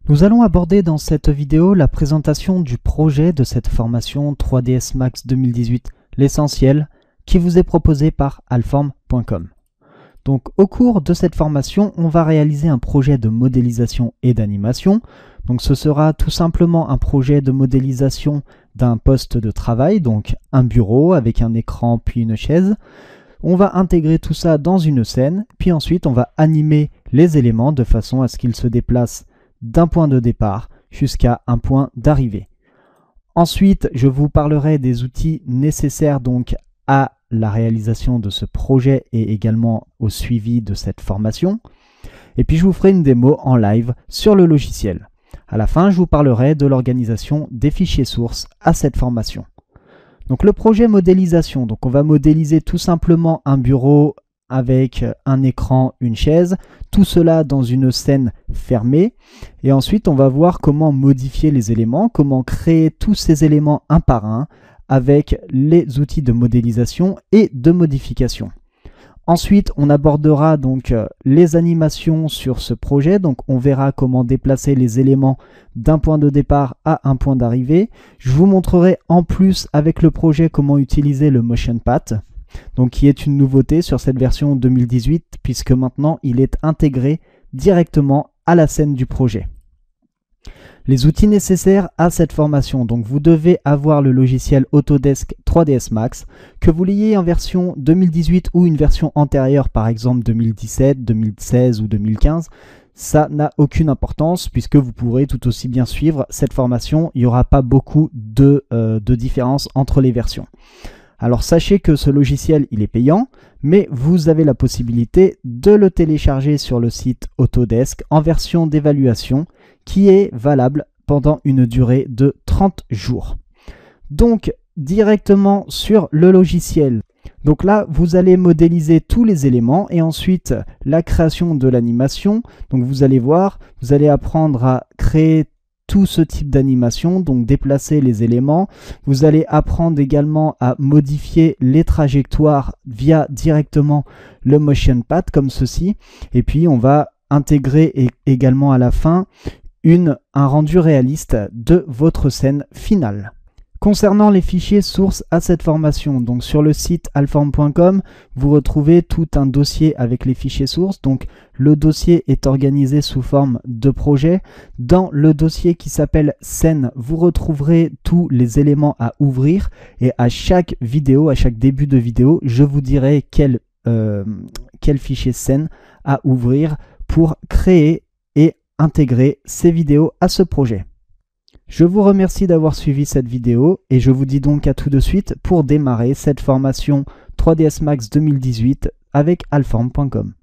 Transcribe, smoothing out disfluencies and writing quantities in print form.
Nous allons aborder dans cette vidéo la présentation du projet de cette formation 3ds Max 2018, l'essentiel, qui vous est proposé par Allform.com. Donc au cours de cette formation, on va réaliser un projet de modélisation et d'animation. Donc ce sera tout simplement un projet de modélisation d'un poste de travail, donc un bureau avec un écran puis une chaise. On va intégrer tout ça dans une scène, puis ensuite on va animer les éléments de façon à ce qu'ils se déplacent d'un point de départ jusqu'à un point d'arrivée. Ensuite, je vous parlerai des outils nécessaires donc à la réalisation de ce projet et également au suivi de cette formation. Et puis je vous ferai une démo en live sur le logiciel. À la fin, je vous parlerai de l'organisation des fichiers sources à cette formation. Donc le projet modélisation, donc on va modéliser tout simplement un bureau avec un écran, une chaise, tout cela dans une scène fermée. Et ensuite, on va voir comment modifier les éléments, comment créer tous ces éléments un par un avec les outils de modélisation et de modification. Ensuite, on abordera donc les animations sur ce projet. Donc, on verra comment déplacer les éléments d'un point de départ à un point d'arrivée. Je vous montrerai en plus avec le projet comment utiliser le Motion Path, donc qui est une nouveauté sur cette version 2018 puisque maintenant il est intégré directement à la scène du projet. Les outils nécessaires à cette formation, donc vous devez avoir le logiciel Autodesk 3ds Max, que vous l'ayez en version 2018 ou une version antérieure, par exemple 2017, 2016 ou 2015, ça n'a aucune importance puisque vous pourrez tout aussi bien suivre cette formation, il n'y aura pas beaucoup de différence entre les versions. Alors sachez que ce logiciel il est payant, mais vous avez la possibilité de le télécharger sur le site Autodesk en version d'évaluation qui est valable pendant une durée de 30 jours. Donc directement sur le logiciel. Donc là vous allez modéliser tous les éléments et ensuite la création de l'animation. Donc vous allez voir, vous allez apprendre à créer tout ce type d'animation, donc déplacer les éléments. Vous allez apprendre également à modifier les trajectoires via directement le Motion Path comme ceci. Et puis on va intégrer également à la fin un rendu réaliste de votre scène finale. Concernant les fichiers sources à cette formation, donc sur le site allform.com, vous retrouvez tout un dossier avec les fichiers sources. Donc le dossier est organisé sous forme de projet. Dans le dossier qui s'appelle scène, vous retrouverez tous les éléments à ouvrir et à chaque vidéo, à chaque début de vidéo, je vous dirai quel fichier scène à ouvrir pour créer et intégrer ces vidéos à ce projet. Je vous remercie d'avoir suivi cette vidéo et je vous dis donc à tout de suite pour démarrer cette formation 3ds Max 2018 avec Allform.com.